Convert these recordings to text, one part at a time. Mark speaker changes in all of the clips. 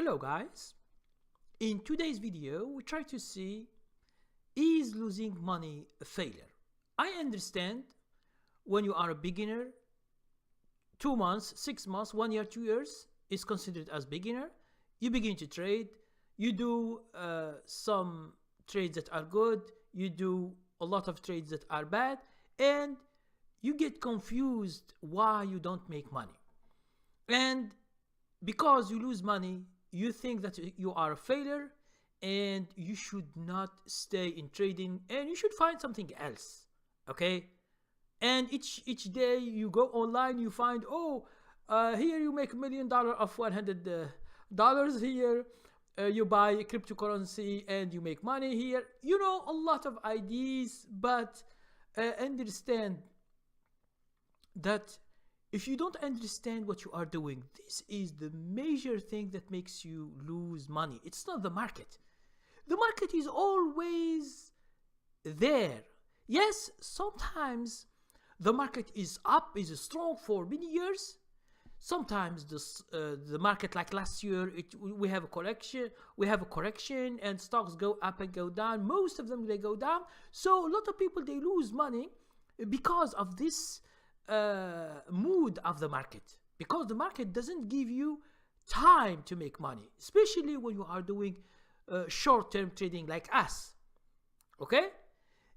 Speaker 1: Hello guys, in today's video we try to see, is losing money a failure? I understand when you are a beginner, 2 months, 6 months, 1 year, 2 years is considered as beginner. You begin to trade, you do some trades that are good, you do a lot of trades that are bad, and you get confused why you don't make money. And because you lose money, you think that you are a failure and you should not stay in trading and you should find something else. Okay? And each day you go online, you find, here you make $1 million of $100 here. You buy cryptocurrency and you make money here. You know, a lot of ideas, but understand that if you don't understand what you are doing, this is the major thing that makes you lose money. It's not the market. The market is always there. Yes, sometimes the market is up, is strong for many years. Sometimes the market, like last year, we have a correction, and stocks go up and go down. Most of them, they go down. So a lot of people, they lose money because of this mood of the market, because the market doesn't give you time to make money, especially when you are doing short-term trading like us. Okay?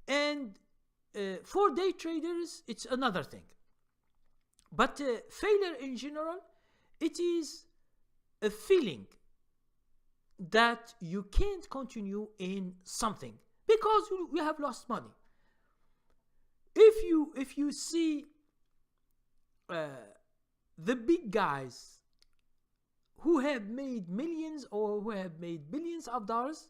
Speaker 1: And for day traders, it's another thing. But failure in general, it is a feeling that you can't continue in something because you have lost money. If you see the big guys who have made millions or who have made billions of dollars,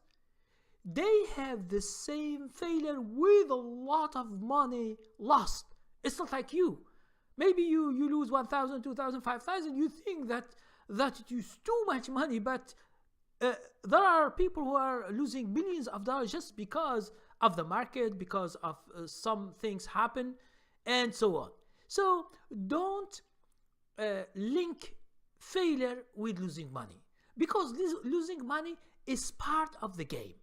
Speaker 1: they have the same failure with a lot of money lost. It's not like you. Maybe you lose 1,000, 2,000, 5,000. You think that it is too much money, but there are people who are losing billions of dollars just because of the market, because of some things happen, and so on. So don't link failure with losing money, because losing money is part of the game.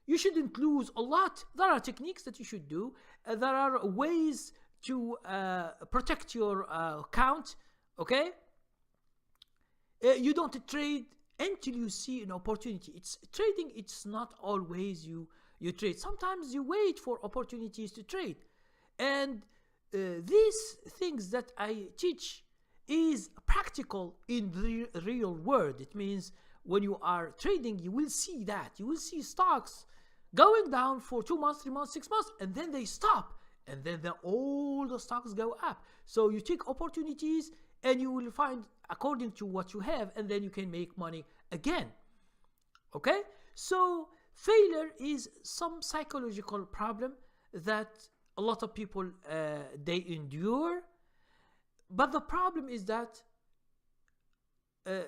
Speaker 1: You shouldn't lose a lot. There are techniques that you should do. There are ways to protect your account. Okay? You don't trade until you see an opportunity. It's trading. It's not always you trade. Sometimes you wait for opportunities to trade, and these things that I teach is practical in the real world. It means when you are trading, you will see that. You will see stocks going down for 2 months, 3 months, 6 months, and then they stop. And then all the stocks go up. So you take opportunities and you will find according to what you have, and then you can make money again. Okay? So failure is some psychological problem that a lot of people they endure. But the problem is that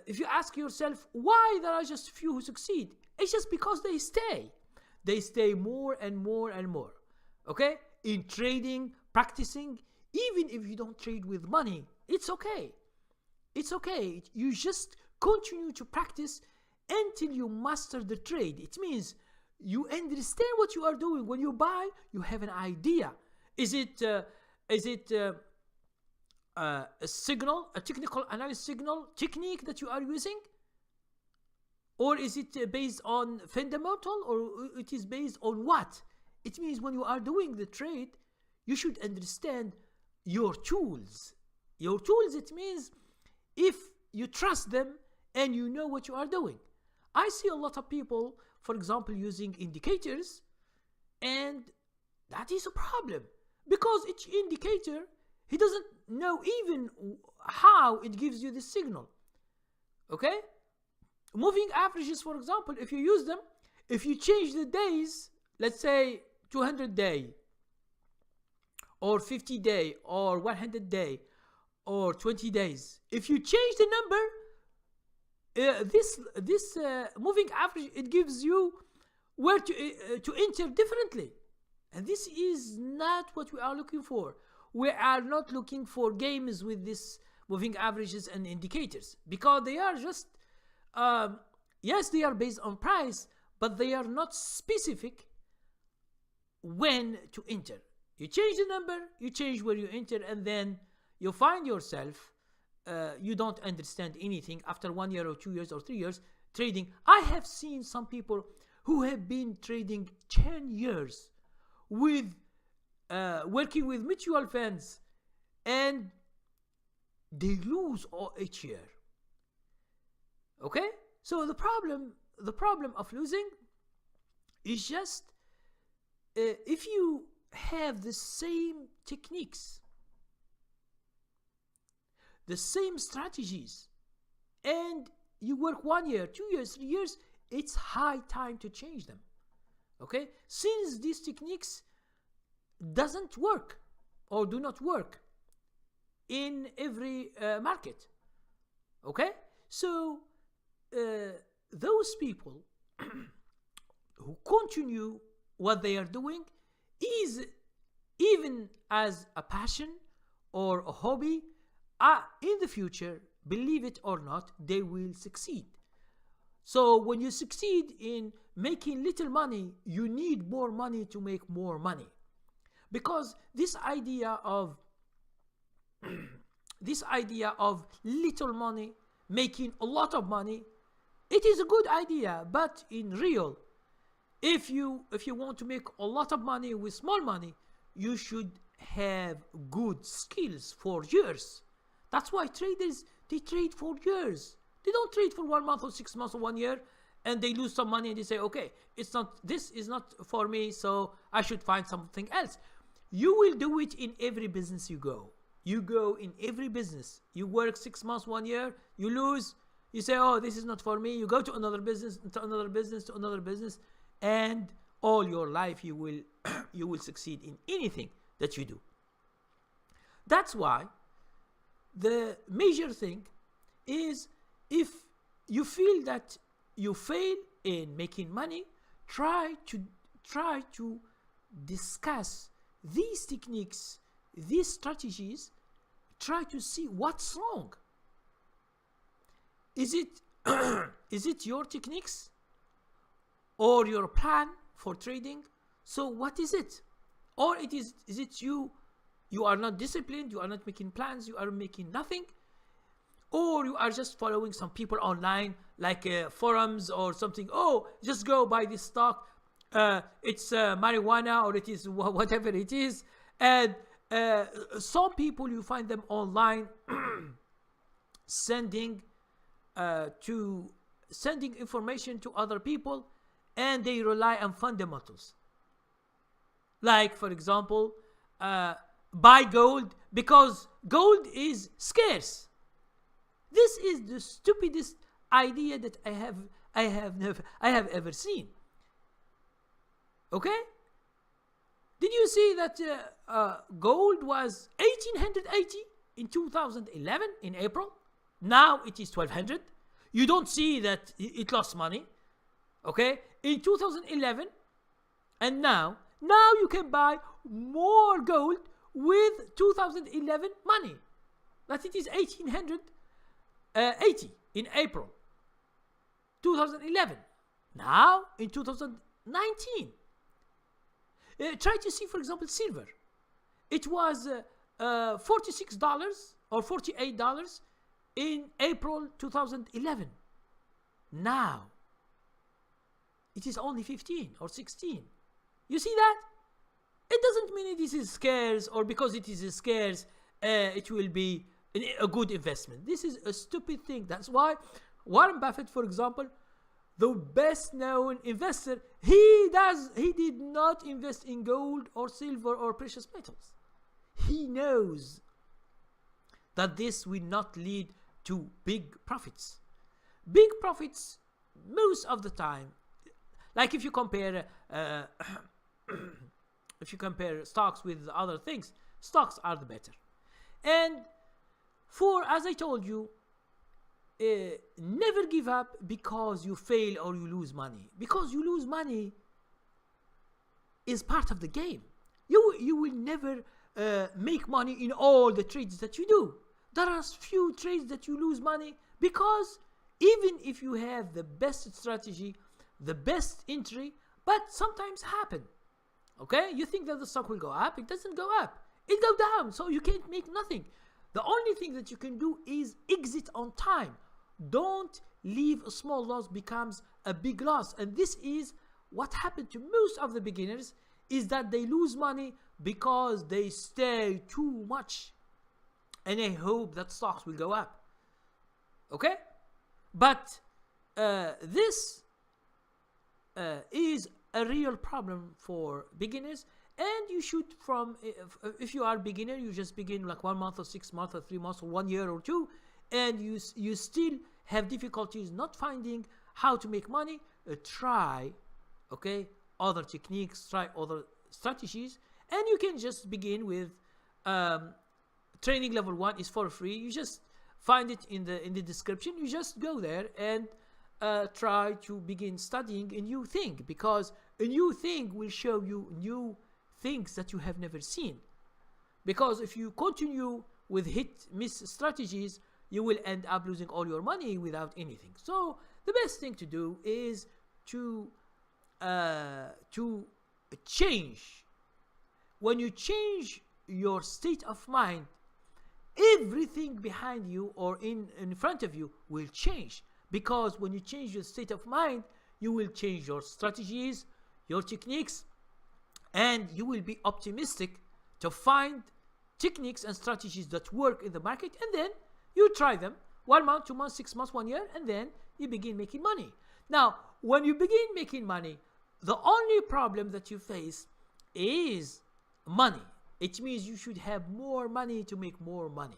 Speaker 1: if you ask yourself why there are just few who succeed, it's just because they stay more and more and more. Okay? In trading, practicing, even if you don't trade with money, it's okay. It's okay. You just continue to practice until you master the trade. It means you understand what you are doing. When you buy, you have an idea. Is it a signal, a technical analysis signal technique that you are using? Or is it based on fundamental, or it is based on what? It means when you are doing the trade, you should understand your tools. Your tools, it means if you trust them and you know what you are doing. I see a lot of people, for example, using indicators, and that is a problem. Because each indicator, he doesn't know even how it gives you the signal. Okay? Moving averages, for example, if you use them, if you change the days, let's say 200 day, or 50 day, or 100 day, or 20 days, if you change the number, this moving average, it gives you where to enter differently. And this is not what we are looking for. We are not looking for games with this moving averages and indicators, because they are just yes, they are based on price, but they are not specific when to enter. You change the number, you change where you enter, and then you find yourself you don't understand anything after 1 year or 2 years or 3 years trading. I have seen some people who have been trading 10 years with working with mutual funds, and they lose all each year. Okay, so the problem of losing is just if you have the same techniques, the same strategies, and you work 1 year, 2 years, 3 years, it's high time to change them. Okay, since these techniques doesn't work or do not work in every market. Okay, so those people who continue what they are doing is even as a passion or a hobby, in the future, believe it or not, they will succeed. So when you succeed in making little money, you need more money to make more money, because this idea of little money making a lot of money, it is a good idea, but in real, if you want to make a lot of money with small money, you should have good skills for years. That's why traders, they trade for years. They don't trade for 1 month or 6 months or 1 year and they lose some money and they say, okay, this is not for me, so I should find something else. You will do it in every business you go. You go in every business. You work 6 months, 1 year, you lose, you say, oh, this is not for me. You go to another business, to another business, to another business, and all your life you will you will succeed in anything that you do. That's why the major thing is, if you feel that you fail in making money, try to discuss these techniques, these strategies. Try to see what's wrong. Is it your techniques or your plan for trading? So what is it? Or is it you are not disciplined, you are not making plans, you are making nothing, or you are just following some people online like forums or something. Oh, just go buy this stock, it's marijuana, or it is whatever it is. And some people, you find them online sending information to other people, and they rely on fundamentals. Like, for example, buy gold because gold is scarce. This is the stupidest idea that I have ever seen. Okay? Did you see that gold was 1880 in 2011 in April? Now it is 1200. You don't see that it lost money. Okay? In 2011 and now you can buy more gold with 2011 money. That it is 1880 in April 2011. Now in 2019. Try to see, for example, silver. It was $46 or $48 in April 2011. Now it is only 15 or 16. You see that? It doesn't mean it is scarce, or because it is scarce it will be a good investment. This is a stupid thing. That's why Warren Buffett, for example, the best known investor, he did not invest in gold or silver or precious metals. He knows that this will not lead to big profits. Big profits most of the time, like if you compare stocks with other things, stocks are the better. And as I told you, never give up because you fail or you lose money. Because you lose money is part of the game. You will never make money in all the trades that you do. There are few trades that you lose money because even if you have the best strategy, the best entry, but sometimes happen. Okay, you think that the stock will go up, it doesn't go up, it go down, so you can't make nothing. The only thing that you can do is exit on time. Don't leave a small loss becomes a big loss. And this is what happened to most of the beginners, is that they lose money because they stay too much and they hope that stocks will go up. Okay, but this is a real problem for beginners. And you should, if you are a beginner, you just begin like 1 month or 6 months or 3 months or 1 year or 2, and you still have difficulties not finding how to make money. Try, okay, other techniques, try other strategies, and you can just begin with training level 1 is for free. You just find it in the description. You just go there and try to begin studying a new thing, because a new thing will show you new things that you have never seen. Because if you continue with hit-miss strategies, you will end up losing all your money without anything. So the best thing to do is to change. When you change your state of mind, everything behind you or in front of you will change. Because when you change your state of mind, you will change your strategies, your techniques, and you will be optimistic to find techniques and strategies that work in the market, and then you try them 1 month, 2 months, 6 months, 1 year, and then you begin making money. Now, when you begin making money, the only problem that you face is money. It means you should have more money to make more money.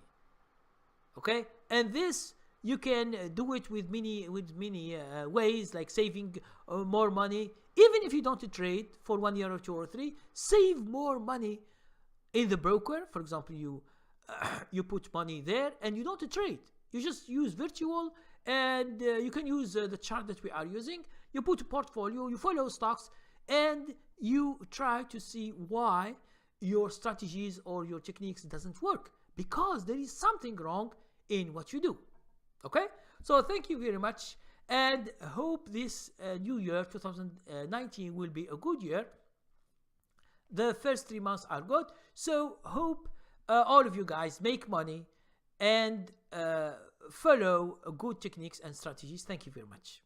Speaker 1: Okay, and this you can do it with many ways, like saving more money. Even if you don't trade for 1 year or 2 or 3, save more money in the broker. For example, you put money there and you don't trade. You just use virtual, and you can use the chart that we are using. You put a portfolio, you follow stocks, and you try to see why your strategies or your techniques doesn't work, because there is something wrong in what you do. Okay, so thank you very much, and hope this new year 2019 will be a good year. The first 3 months are good, so hope all of you guys make money and follow good techniques and strategies. Thank you very much.